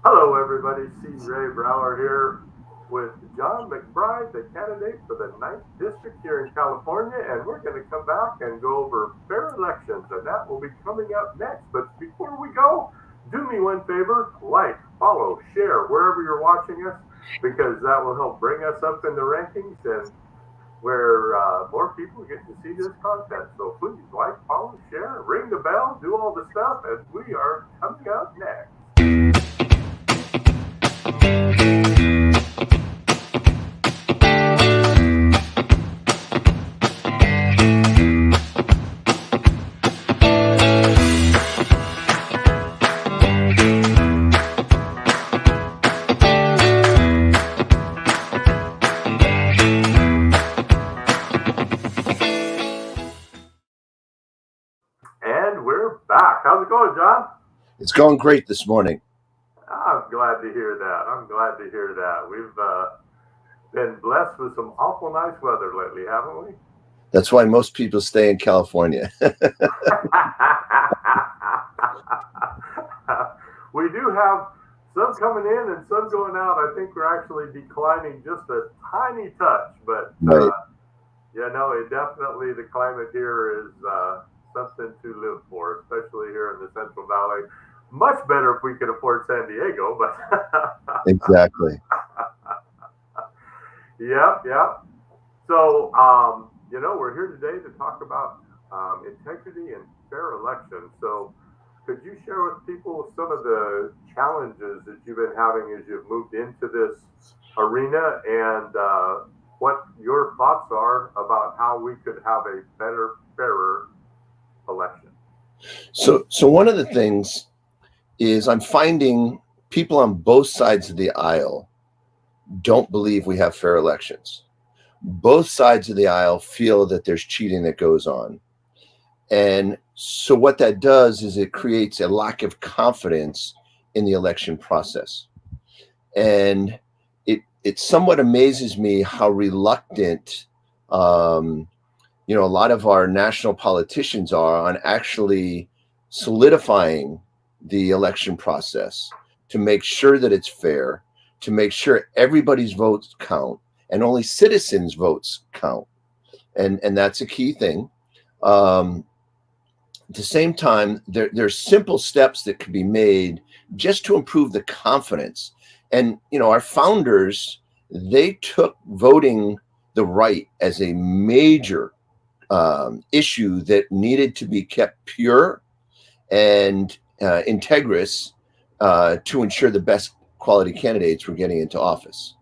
Hello, everybody. CrayBrower here with John McBride, the candidate for the 9th District here in California, and we're going to come back and go over fair elections, and that will be coming up next. But before we go, do me one favor, like, follow, share wherever you're watching us, because that will help bring us up in the rankings and where more people get to see this content. So please like, follow, share, ring the bell, do all the stuff, and we are coming up next. And we're back. How's it going, John? It's going great this morning. I'm glad to hear that. We've been blessed with some awful nice weather lately, haven't we? That's why most people stay in California. We do have some coming in and some going out. I think we're actually declining just a tiny touch, but Right. definitely the climate here is something to live for, especially here in the Central Valley. Much better if we could afford San Diego, but Exactly. Yep. So, we're here today to talk about integrity and fair elections. So, could you share with people some of the challenges that you've been having as you've moved into this arena and what your thoughts are about how we could have a better, fairer election? So one of the things is I'm finding people on both sides of the aisle don't believe we have fair elections. Both sides of the aisle feel that there's cheating that goes on. And so what that does is it creates a lack of confidence in the election process. And it somewhat amazes me how reluctant a lot of our national politicians are on actually solidifying the election process to make sure that it's fair, to make sure everybody's votes count and only citizens' votes count. And that's a key thing. At the same time, there's simple steps that can be made just to improve the confidence. And, our founders, they took voting the right as a major issue that needed to be kept pure and integrous to ensure the best quality candidates were getting into office.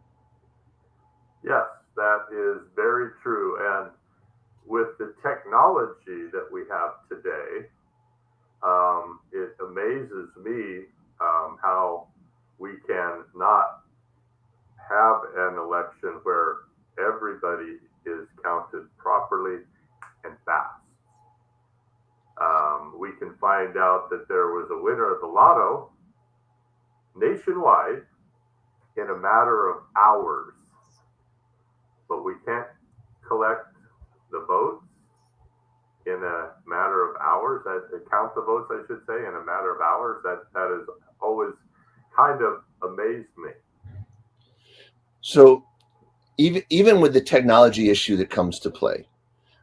Yes, that is very true. And with the technology that we have today, it amazes me how we can not have an election where everybody is counted properly and fast. We can find out that there was a winner of the lotto nationwide in a matter of hours, but we can't collect the votes in a matter of hours. Count the votes, I should say, in a matter of hours. That has always kind of amazed me. So even with the technology issue that comes to play,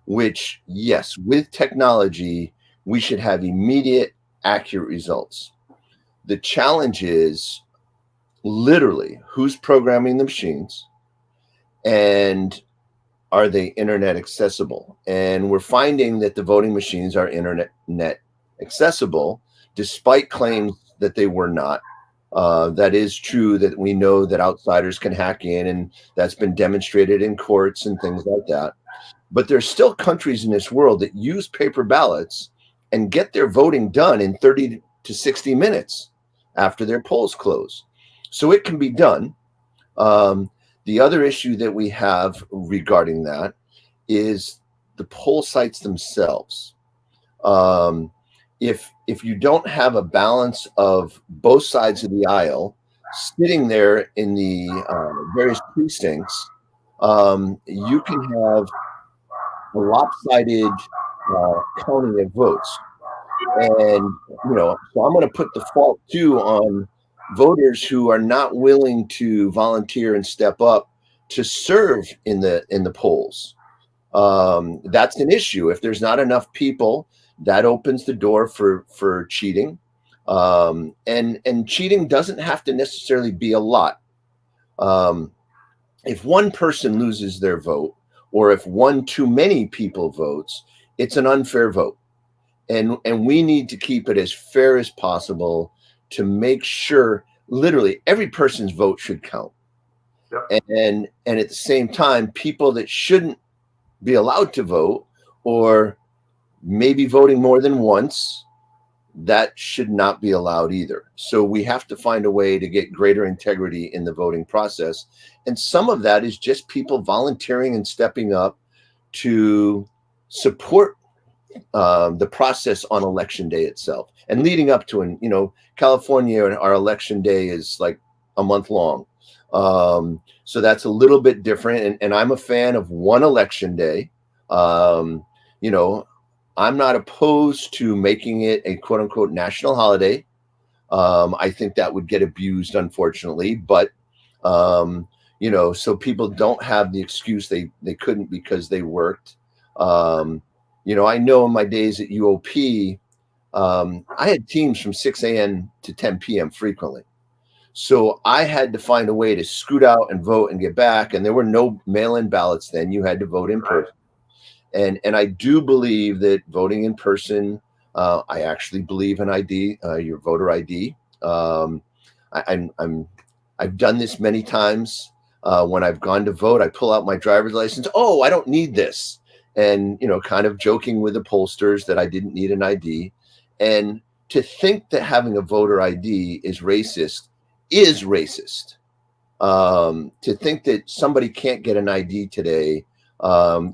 which, yes, with technology, we should have immediate, accurate results. The challenge is literally who's programming the machines and are they internet accessible? And we're finding that the voting machines are internet accessible, despite claims that they were not. That is true, that we know that outsiders can hack in, and that's been demonstrated in courts and things like that. But there's still countries in this world that use paper ballots and get their voting done in 30 to 60 minutes after their polls close. So it can be done. The other issue that we have regarding that is the poll sites themselves. If you don't have a balance of both sides of the aisle sitting there in the various precincts, you can have a lopsided counting of votes. And, so I'm going to put the fault too on voters who are not willing to volunteer and step up to serve in the polls. That's an issue. If there's not enough people, that opens the door for cheating. And cheating doesn't have to necessarily be a lot. If one person loses their vote, or if one too many people votes, it's an unfair vote. And we need to keep it as fair as possible to make sure literally every person's vote should count. Yep. And at the same time, people that shouldn't be allowed to vote, or maybe voting more than once, that should not be allowed either. So we have to find a way to get greater integrity in the voting process. And some of that is just people volunteering and stepping up to support the process on election day itself and leading up to it. You know, California, our election day is like a month long. So that's a little bit different. And I'm a fan of one election day. You know, I'm not opposed to making it a quote unquote national holiday. I think that would get abused, unfortunately, but you know, so people don't have the excuse they couldn't because they worked. You know, I know in my days at UOP, I had teams from 6 a.m. to 10 p.m. frequently. So I had to find a way to scoot out and vote and get back. And there were no mail-in ballots then. You had to vote in person. And I do believe that voting in person, I actually believe in ID, your voter ID. I've done this many times. When I've gone to vote, I pull out my driver's license. Oh, I don't need this. And, you know, kind of joking with the pollsters that I didn't need an ID. And to think that having a voter ID is racist is racist. To think that somebody can't get an ID today,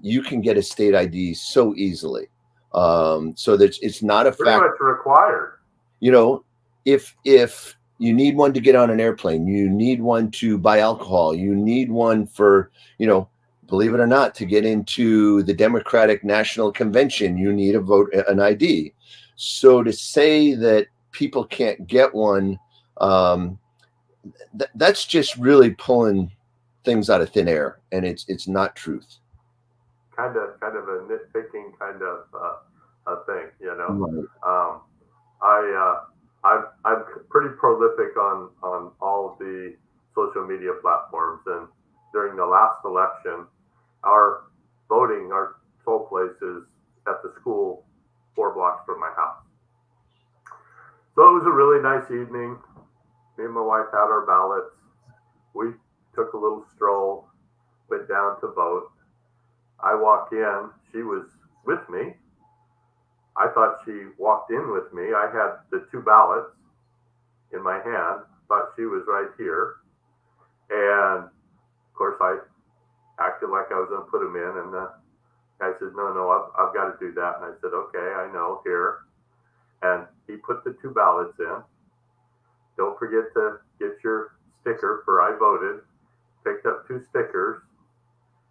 you can get a state ID so easily. So that it's not a pretty fact. Much required. You know, if you need one to get on an airplane, you need one to buy alcohol, you need one for, you know, believe it or not, to get into the Democratic National Convention, you need an ID. So to say that people can't get one, that's just really pulling things out of thin air, and it's not truth. Kind of a nitpicking kind of a thing, you know. Right. I'm pretty prolific on all the social media platforms, and during the last election, our poll place is at the school 4 blocks from my house. So it was a really nice evening. Me and my wife had our ballots. We took a little stroll, went down to vote. I walk in, she was with me. I thought she walked in with me. I had the 2 ballots in my hand, thought she was right here. And of course I acted like I was gonna put them in, and the guy says, no, I've got to do that. And I said, okay, I know, here. And he put the 2 ballots in. Don't forget to get your sticker for I voted. Picked up 2 stickers,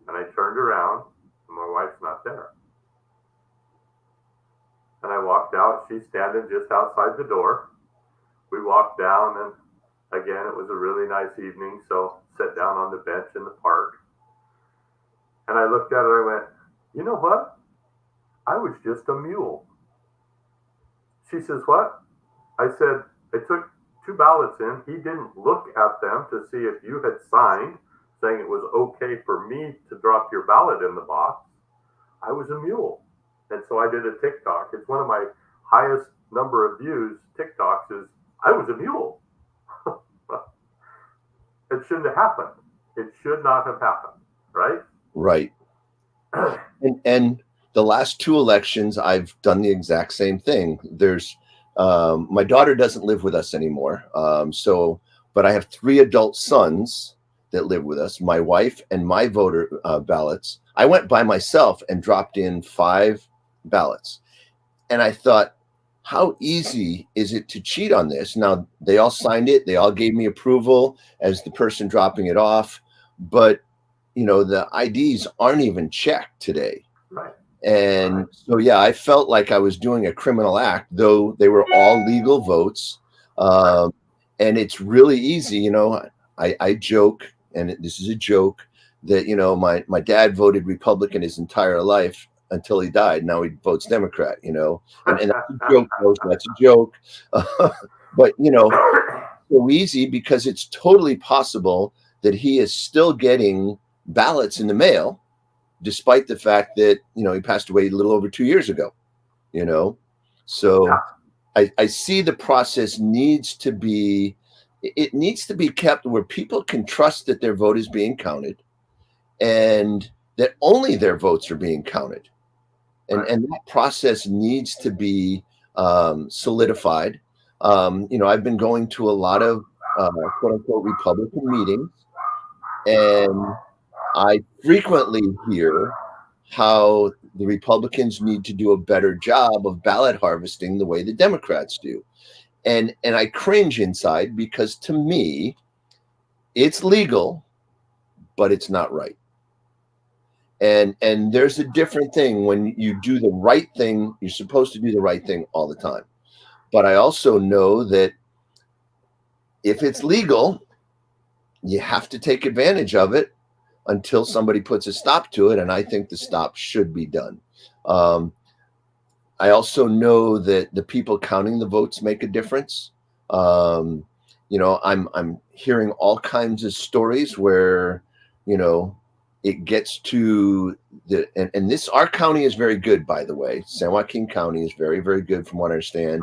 and I turned around, and my wife's not there. And I walked out. She's standing just outside the door. We walked down, and again, it was a really nice evening, so sat down on the bench in the park. And I looked at her, I went, you know what? I was just a mule. She says, what? I said, I took 2 ballots in. He didn't look at them to see if you had signed saying it was okay for me to drop your ballot in the box. I was a mule. And so I did a TikTok. It's one of my highest number of views TikToks is, I was a mule. It shouldn't have happened. It should not have happened, right? Right. And the last 2 elections, I've done the exact same thing. There's my daughter doesn't live with us anymore. But I have 3 adult sons that live with us, my wife and my voter ballots. I went by myself and dropped in 5 ballots. And I thought, how easy is it to cheat on this? Now, they all signed it. They all gave me approval as the person dropping it off. But, you know, the IDs aren't even checked today. Right. And so, yeah, I felt like I was doing a criminal act, though they were all legal votes. And it's really easy. I joke, and this is a joke, that, my dad voted Republican his entire life until he died. Now he votes Democrat, and that's a joke, folks. That's a joke. But, so easy because it's totally possible that he is still getting ballots in the mail, despite the fact that, he passed away a little over 2 years ago, So Yeah. I see the process needs to be kept where people can trust that their vote is being counted and that only their votes are being counted. And that process needs to be solidified. I've been going to a lot of quote unquote Republican meetings, and I frequently hear how the Republicans need to do a better job of ballot harvesting the way the Democrats do. And I cringe inside because to me, it's legal, but it's not right. And there's a different thing when you do the right thing. You're supposed to do the right thing all the time. But I also know that if it's legal, you have to take advantage of it until somebody puts a stop to it. And I think the stop should be done. I also know that the people counting the votes make a difference. I'm hearing all kinds of stories where, it gets to our county is very good, by the way. San Joaquin County is very, very good from what I understand.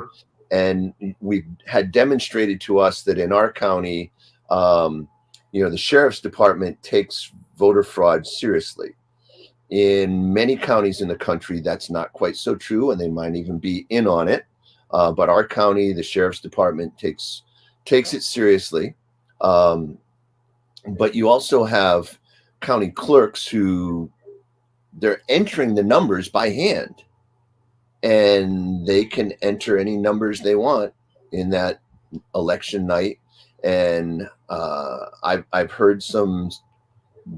And we had demonstrated to us that in our county, the sheriff's department takes voter fraud seriously. In many counties in the country, that's not quite so true, and they might even be in on it. But our county, the sheriff's department takes it seriously. But you also have county clerks who they're entering the numbers by hand, and they can enter any numbers they want in that election night. And I've heard some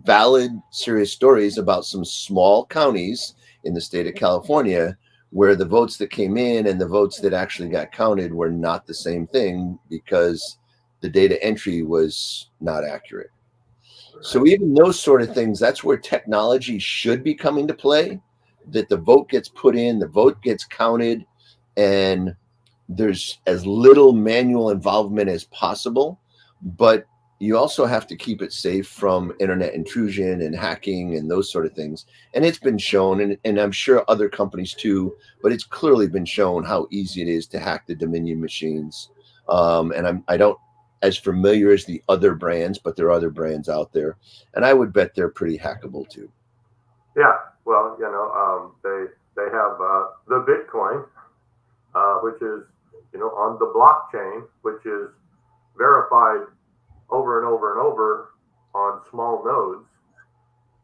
valid, serious stories about some small counties in the state of California where the votes that came in and the votes that actually got counted were not the same thing because the data entry was not accurate. So even those sort of things, that's where technology should be coming to play, that the vote gets put in, the vote gets counted, and there's as little manual involvement as possible. But you also have to keep it safe from internet intrusion and hacking and those sort of things. And it's been shown, and I'm sure other companies too, but it's clearly been shown how easy it is to hack the Dominion machines. And I don't as familiar as the other brands, but there are other brands out there, and I would bet they're pretty hackable too. Yeah, well, they have the Bitcoin, which is on the blockchain, which is verified over and over and over on small nodes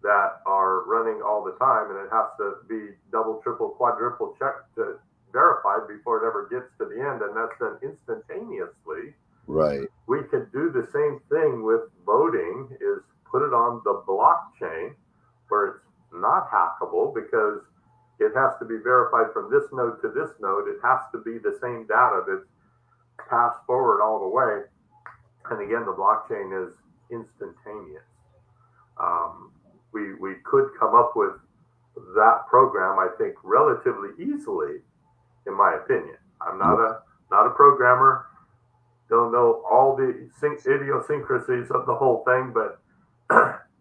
that are running all the time, and it has to be double, triple, quadruple checked to verified before it ever gets to the end, and that's done instantaneously. Right. We could do the same thing with voting, is put it on the blockchain where it's not hackable because it has to be verified from this node to this node. It has to be the same data that's passed forward all the way. And again, the blockchain is instantaneous. We could come up with that program, I think, relatively easily, in my opinion. I'm not a programmer, don't know all the idiosyncrasies of the whole thing, but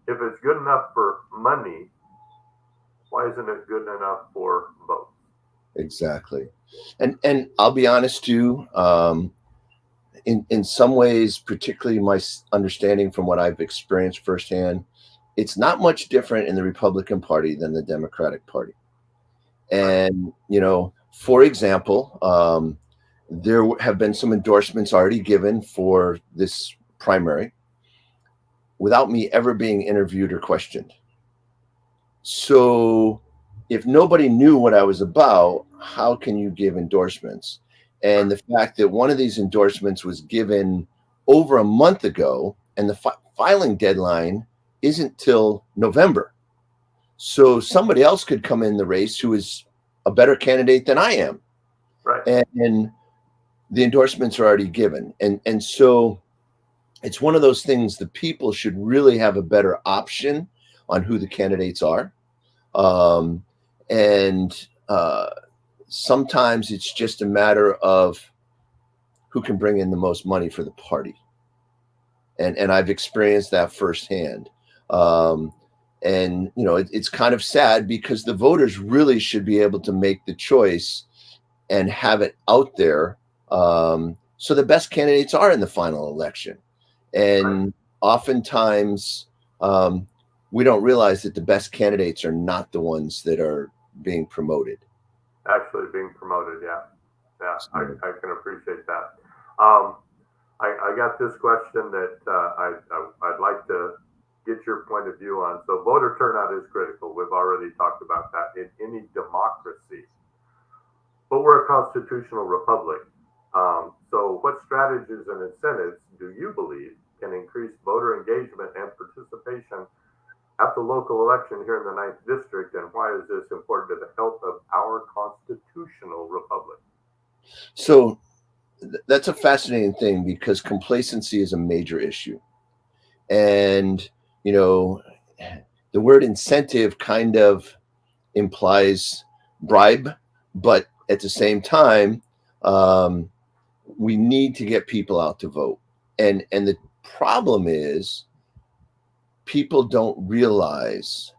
if it's good enough for money, why isn't it good enough for votes? Exactly. And I'll be honest too, in some ways, particularly my understanding from what I've experienced firsthand, it's not much different in the Republican Party than the Democratic Party. And, for example, there have been some endorsements already given for this primary without me ever being interviewed or questioned. So if nobody knew what I was about, how can you give endorsements? And the fact that one of these endorsements was given over a month ago and the filing deadline isn't till November. So somebody else could come in the race who is a better candidate than I am. Right. And the endorsements are already given. And so it's one of those things, the people should really have a better option on who the candidates are. And sometimes it's just a matter of who can bring in the most money for the party. And I've experienced that firsthand. And, you know, it's kind of sad because the voters really should be able to make the choice and have it out there. So the best candidates are in the final election. And oftentimes we don't realize that the best candidates are not the ones that are being promoted. Actually being promoted, yeah. I can appreciate that. I got this question that I'd like to get your point of view on. So voter turnout is critical. We've already talked about that in any democracy. But we're a constitutional republic. So what strategies and incentives do you believe can increase voter engagement and participation at the local election here in the 9th District? And why is this important to the health of our constitutional republic? So that's a fascinating thing because complacency is a major issue. And, you know, the word incentive kind of implies bribe, but at the same time, we need to get people out to vote. And the problem is people don't realize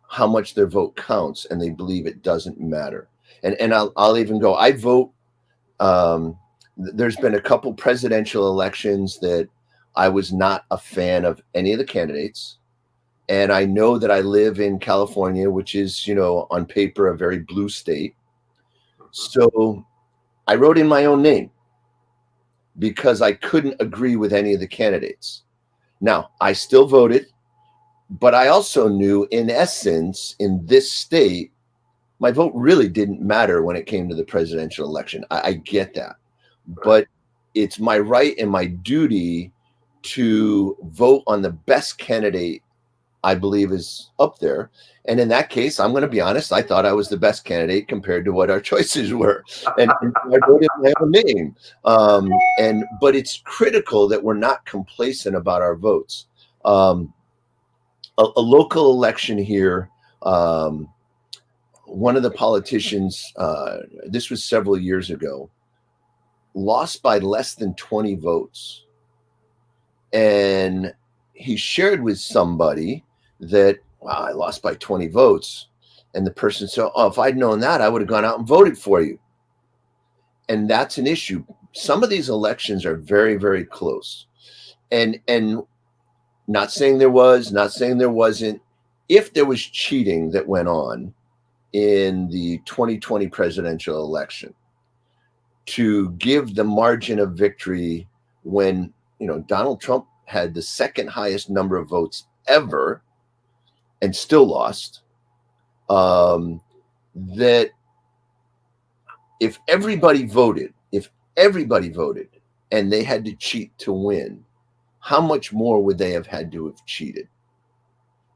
how much their vote counts, and they believe it doesn't matter. And I'll even go, I vote. There's been a couple presidential elections that I was not a fan of any of the candidates. And I know that I live in California, which is, you know, on paper, a very blue state. So I wrote in my own name because I couldn't agree with any of the candidates. Now, I still voted, but I also knew, in essence, in this state, my vote really didn't matter when it came to the presidential election. I get that. But it's my right and my duty to vote on the best candidate I believe is up there. And in that case, I'm going to be honest, I thought I was the best candidate compared to what our choices were. And I voted my own name. But it's critical that we're not complacent about our votes. A local election here, one of the politicians, this was several years ago, lost by less than 20 votes. And he shared with somebody that, wow, I lost by 20 votes. And the person said, oh, if I'd known that, I would have gone out and voted for you. And that's an issue. Some of these elections are very, very close. And not saying there was, not saying there wasn't. If there was cheating that went on in the 2020 presidential election, to give the margin of victory when, you know, Donald Trump had the second highest number of votes ever and still lost, that if everybody voted and they had to cheat to win, how much more would they have had to have cheated?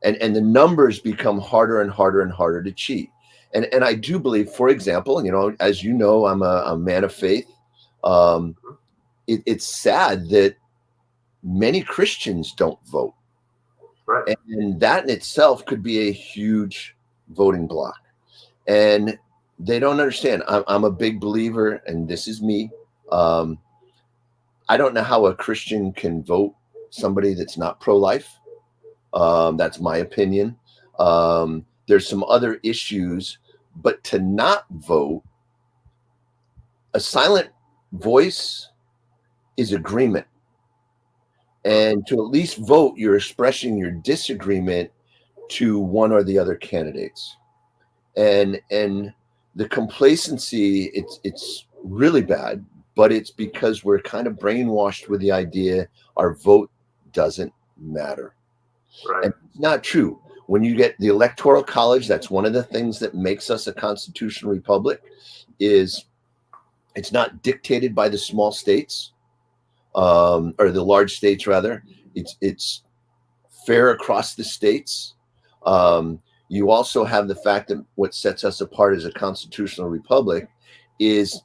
And the numbers become harder and harder and harder to cheat. And I do believe, for example, you know, as you know, I'm a man of faith. It's sad that many Christians don't vote. Right. And that in itself could be a huge voting block. And they don't understand. I'm a big believer, and this is me. I don't know how a Christian can vote somebody that's not pro-life. That's my opinion. There's some other issues, but to not vote, a silent voice is agreement. And to at least vote, you're expressing your disagreement to one or the other candidates. And the complacency, it's really bad, but it's because we're kind of brainwashed with the idea our vote doesn't matter. Right. And it's not true. When you get the Electoral College, that's one of the things that makes us a constitutional republic, is it's not dictated by the small states, or the large states rather. It's fair across the states. You also have the fact that what sets us apart as a constitutional republic is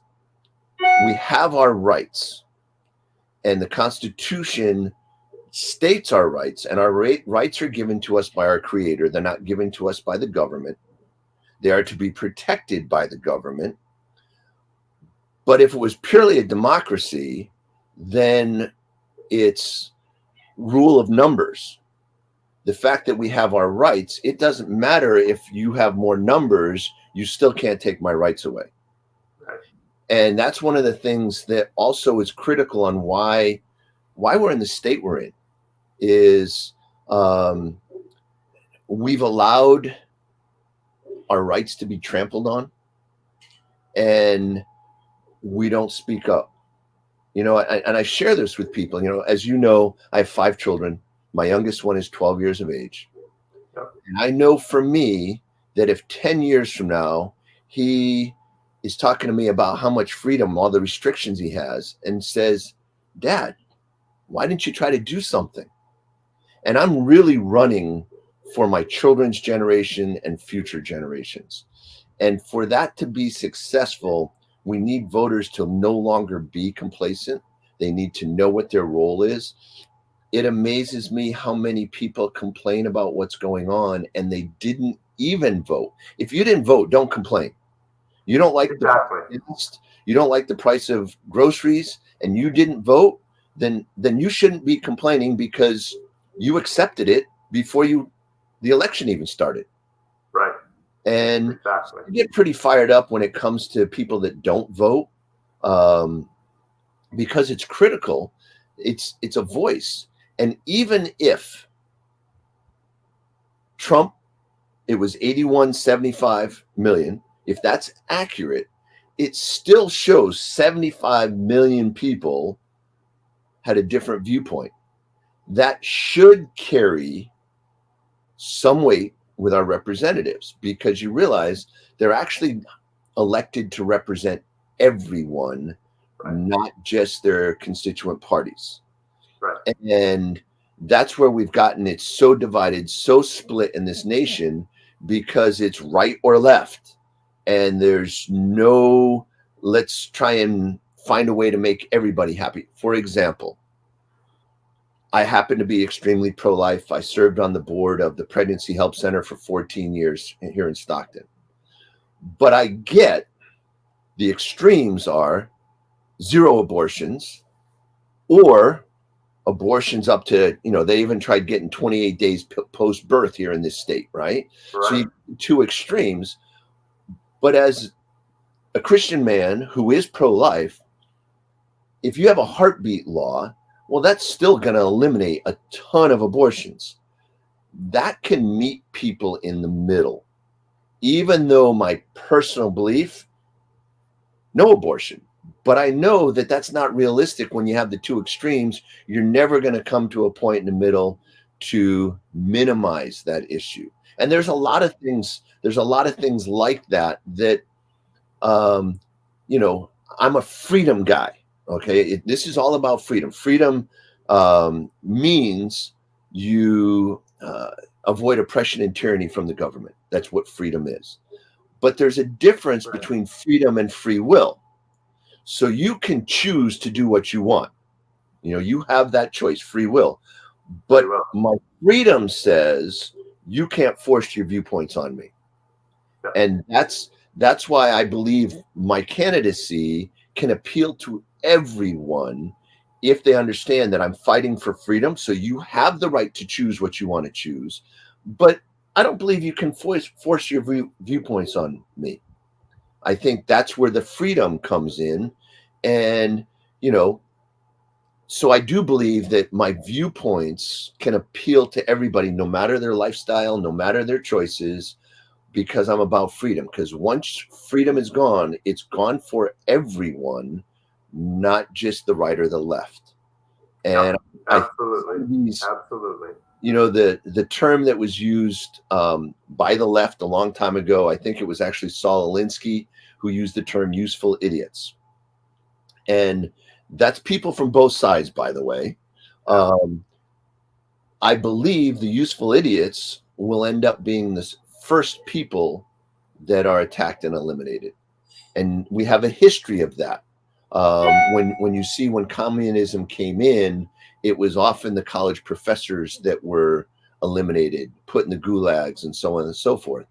we have our rights, and the Constitution states our rights, and our rights are given to us by our Creator. They're not given to us by the government. They are to be protected by the government. But if it was purely a democracy, then it's rule of numbers. The fact that we have our rights, it doesn't matter if you have more numbers, you still can't take my rights away. Right. And that's one of the things that also is critical on why we're in the state we're in, is we've allowed our rights to be trampled on, and we don't speak up. You know, and I share this with people. You know, as you know, I have 5 children. My youngest one is 12 years of age. Yep. And I know for me that if 10 years from now, he is talking to me about how much freedom, all the restrictions he has, and says, Dad, why didn't you try to do something? And I'm really running for my children's generation and future generations. And for that to be successful, we need voters to no longer be complacent. They need to know what their role is. It amazes me how many people complain about what's going on and they didn't even vote. If you didn't vote, don't complain. You don't like you don't like the price of groceries and you didn't vote, then you shouldn't be complaining, because you accepted it before the election even started. Right. And I get pretty fired up when it comes to people that don't vote, because it's critical. It's a voice. And even if Trump, it was 81.75 million, if that's accurate, it still shows 75 million people had a different viewpoint. That should carry some weight with our representatives, because you realize they're actually elected to represent everyone, right, not just their constituent parties. Right. And that's where we've gotten it so divided, so split in this nation, because it's right or left. And there's no, let's try and find a way to make everybody happy. For example, I happen to be extremely pro-life. I served on the board of the Pregnancy Help Center for 14 years here in Stockton. But I get the extremes are 0 abortions, or abortions up to, they even tried getting 28 days post-birth here in this state, right? So you 2 extremes. But as a Christian man who is pro-life, if you have a heartbeat law, well, that's still going to eliminate a ton of abortions. That can meet people in the middle. Even though my personal belief, no abortion. But I know that that's not realistic when you have the 2 extremes. You're never going to come to a point in the middle to minimize that issue. And there's a lot of things. There's a lot of things like that. I'm a freedom guy. Okay, this is all about freedom. Freedom means you avoid oppression and tyranny from the government. That's what freedom is. But there's a difference between freedom and free will. So you can choose to do what you want. You have that choice, free will. But my freedom says you can't force your viewpoints on me. And that's why I believe my candidacy can appeal to everyone if they understand that I'm fighting for freedom. So you have the right to choose what you want to choose, but I don't believe you can force your viewpoints on me. I think that's where the freedom comes in. And, so I do believe that my viewpoints can appeal to everybody, no matter their lifestyle, no matter their choices, because I'm about freedom. Because once freedom is gone, it's gone for everyone, not just the right or the left. And absolutely. The term that was used by the left a long time ago, I think it was actually Saul Alinsky who used the term useful idiots. And that's people from both sides, by the way. I believe the useful idiots will end up being the first people that are attacked and eliminated. And we have a history of that. When communism came in, it was often the college professors that were eliminated, put in the gulags, and so on and so forth.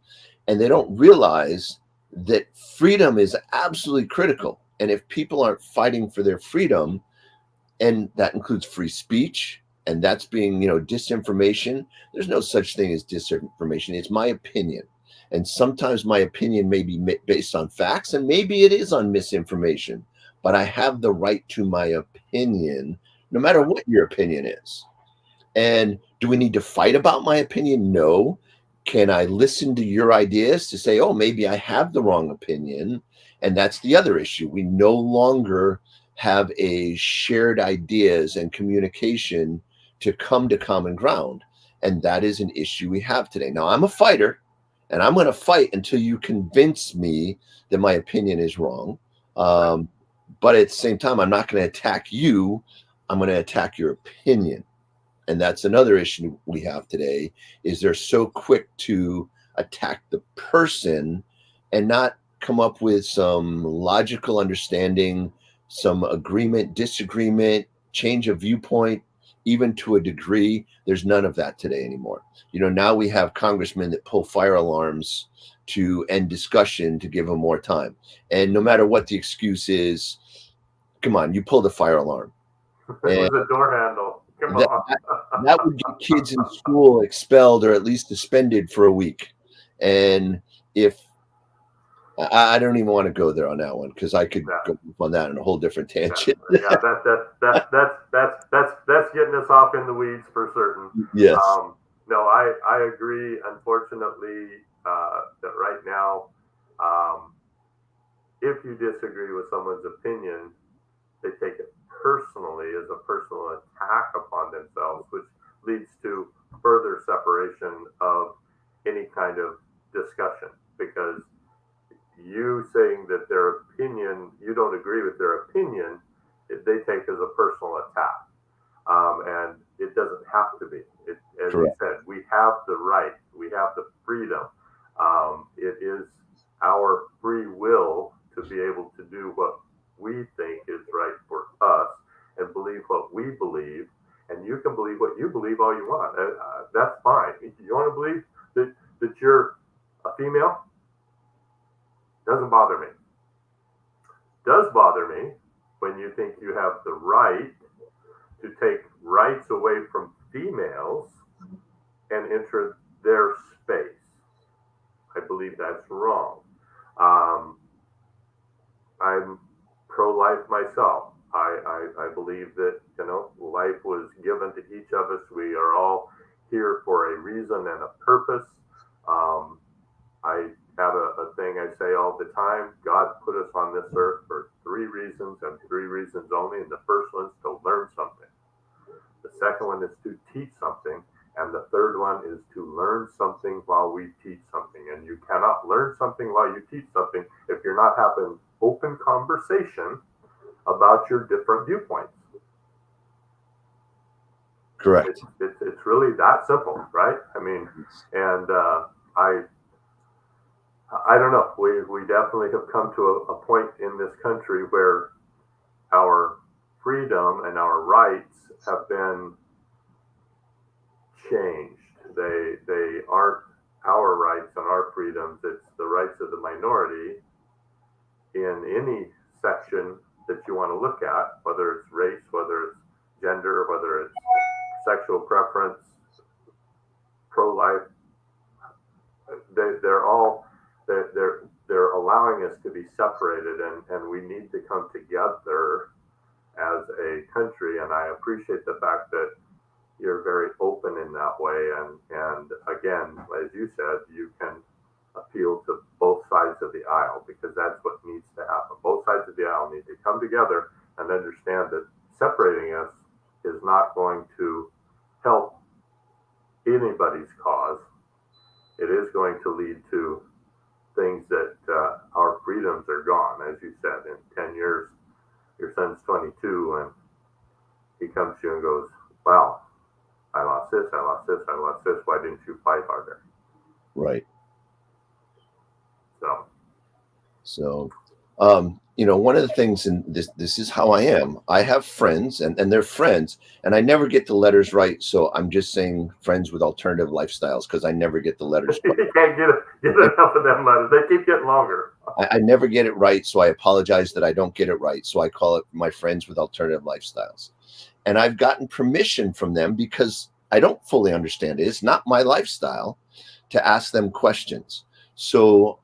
And they don't realize that freedom is absolutely critical. And if people aren't fighting for their freedom, and that includes free speech, and that's being, disinformation. There's no such thing as disinformation. It's my opinion. And sometimes my opinion may be based on facts, and maybe it is on misinformation, but I have the right to my opinion, no matter what your opinion is. And do we need to fight about my opinion? No. Can I listen to your ideas to say, oh, maybe I have the wrong opinion? And that's the other issue. We no longer have a shared ideas and communication to come to common ground. And that is an issue we have today. Now, I'm a fighter, and I'm going to fight until you convince me that my opinion is wrong. But at the same time, I'm not going to attack you. I'm going to attack your opinion. And that's another issue we have today, is they're so quick to attack the person and not come up with some logical understanding, some agreement, disagreement, change of viewpoint, even to a degree. There's none of that today anymore. Now we have congressmen that pull fire alarms to end discussion to give them more time. And no matter what the excuse is, come on, you pull the fire alarm. It was a door handle. That would get kids in school expelled or at least suspended for a week. And if I don't even want to go there on that one, because I could go on that in a whole different tangent. That's getting us off in the weeds for certain. Yes. No, I agree. Unfortunately, that right now, if you disagree with someone's opinion, they take it personally as a personal attack upon themselves, which leads to further separation of any kind of discussion, because you saying that their opinion, you don't agree with their opinion, they take as a personal attack. And it doesn't have to be. As you said, we have the right, we have the freedom. It is our free will to be able to do what we think is right for us and believe what we believe. And you can believe what you believe all you want. That's fine. You want to believe that you're a female? Doesn't bother me. Does bother me when you think you have the right to take rights away from females and enter their space. I believe that's wrong. I'm pro-life myself. I believe that, life was given to each of us. We are all here for a reason and a purpose. I have a thing I say all the time. God put us on this earth for 3 reasons and 3 reasons only. And the first one is to learn something. The second one is to teach something. And the third one is to learn something while we teach something. And you cannot learn something while you teach something if you're not having open conversation about your different viewpoints. Correct. It's really that simple, right? I mean, and I don't know. We definitely have come to a point in this country where our freedom and our rights have been changed. They aren't our rights and our freedoms. It's the rights of the minority in any section that you want to look at, whether it's race, whether it's gender, whether it's sexual preference, pro-life. They're allowing us to be separated, and we need to come together as a country. And I appreciate the fact that you're very open in that way. And again, as you said, you can appeal to both sides of the aisle, because that's what needs to happen. Both sides of the aisle need to come together and understand that separating us is not going to help anybody's cause. It is going to lead to things that our freedoms are gone. As you said, in 10 years, your son's 22, and he comes to you and goes, wow, I lost this, I lost this, I lost this. Why didn't you fight harder? Right. So, one of the things, and this is how I am. I have friends and they're friends, and I never get the letters right. So I'm just saying friends with alternative lifestyles because I never get the letters right. You can't get enough of them letters. They keep getting longer. I never get it right. So I apologize that I don't get it right. So I call it my friends with alternative lifestyles. And I've gotten permission from them because I don't fully understand it. It's not my lifestyle to ask them questions. So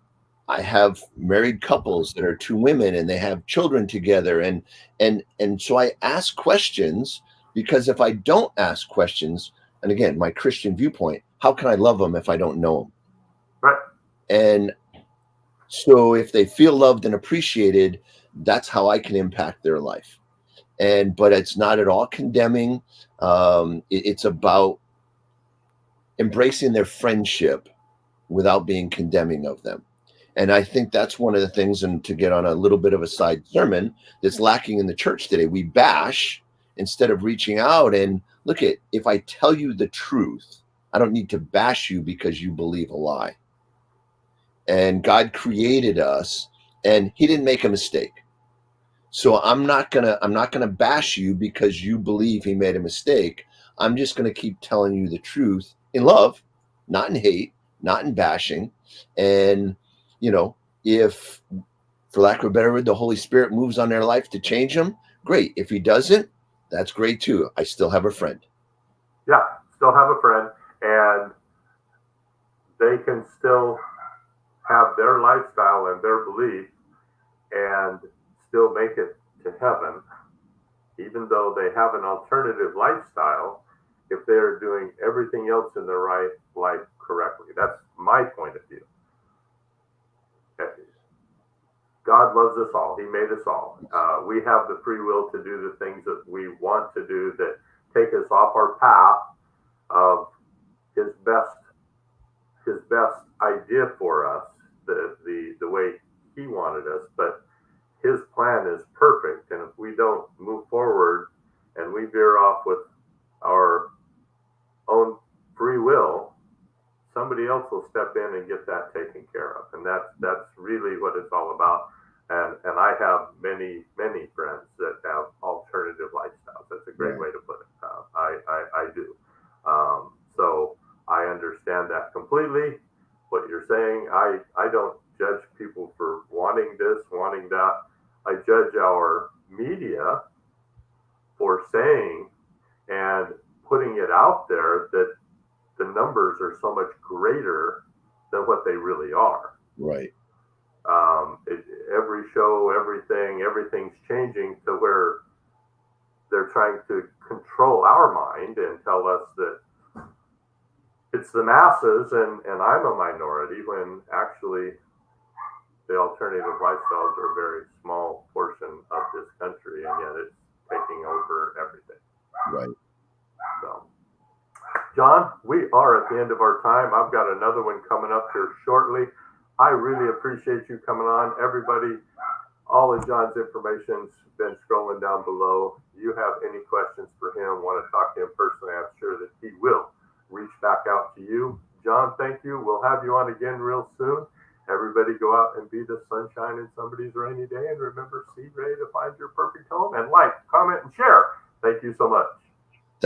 I have married couples that are two women and they have children together. And so I ask questions because if I don't ask questions, and again, my Christian viewpoint, how can I love them if I don't know them? Right. And so if they feel loved and appreciated, that's how I can impact their life. But it's not at all condemning. It's about embracing their friendship without being condemning of them. And I think that's one of the things, and to get on a little bit of a side sermon, that's lacking in the church today. We bash instead of reaching out and look at, if I tell you the truth, I don't need to bash you because you believe a lie. And God created us and he didn't make a mistake. So I'm not gonna bash you because you believe he made a mistake. I'm just gonna keep telling you the truth in love, not in hate, not in bashing. And if, for lack of a better word, the Holy Spirit moves on their life to change them, great. If he doesn't, that's great too. I still have a friend. Yeah, still have a friend, and they can still have their lifestyle and their belief and still make it to heaven, even though they have an alternative lifestyle, if they're doing everything else in their right life correctly. That's my point of view. God loves us all. He made us all. We have the free will to do the things that we want to do that take us off our path of his best idea for us, the way he wanted us. But his plan is perfect, and if we don't move forward and we veer off with our own free will, somebody else will step in and get that taken care of. And that's really what it's all about. And I have many friends that have alternative lifestyles. That's a great way to put it. I do. So I understand that completely. What you're saying, I don't judge people for wanting this, wanting that. I judge our media for saying and putting it out there that the numbers are so much greater than what they really are. Right. Every show, everything's changing to where they're trying to control our mind and tell us that it's the masses and I'm a minority, when actually the alternative lifestyles are a very small portion of this country, and yet it's taking over everything. Right. So, John, we are at the end of our time. I've got another one coming up here shortly. I really appreciate you coming on. Everybody, all of John's information's been scrolling down below. You have any questions for him, want to talk to him personally, I'm sure that he will reach back out to you. John, thank you. We'll have you on again real soon. Everybody go out and be the sunshine in somebody's rainy day. And remember, seed ready to find your perfect home. And like, comment, and share. Thank you so much.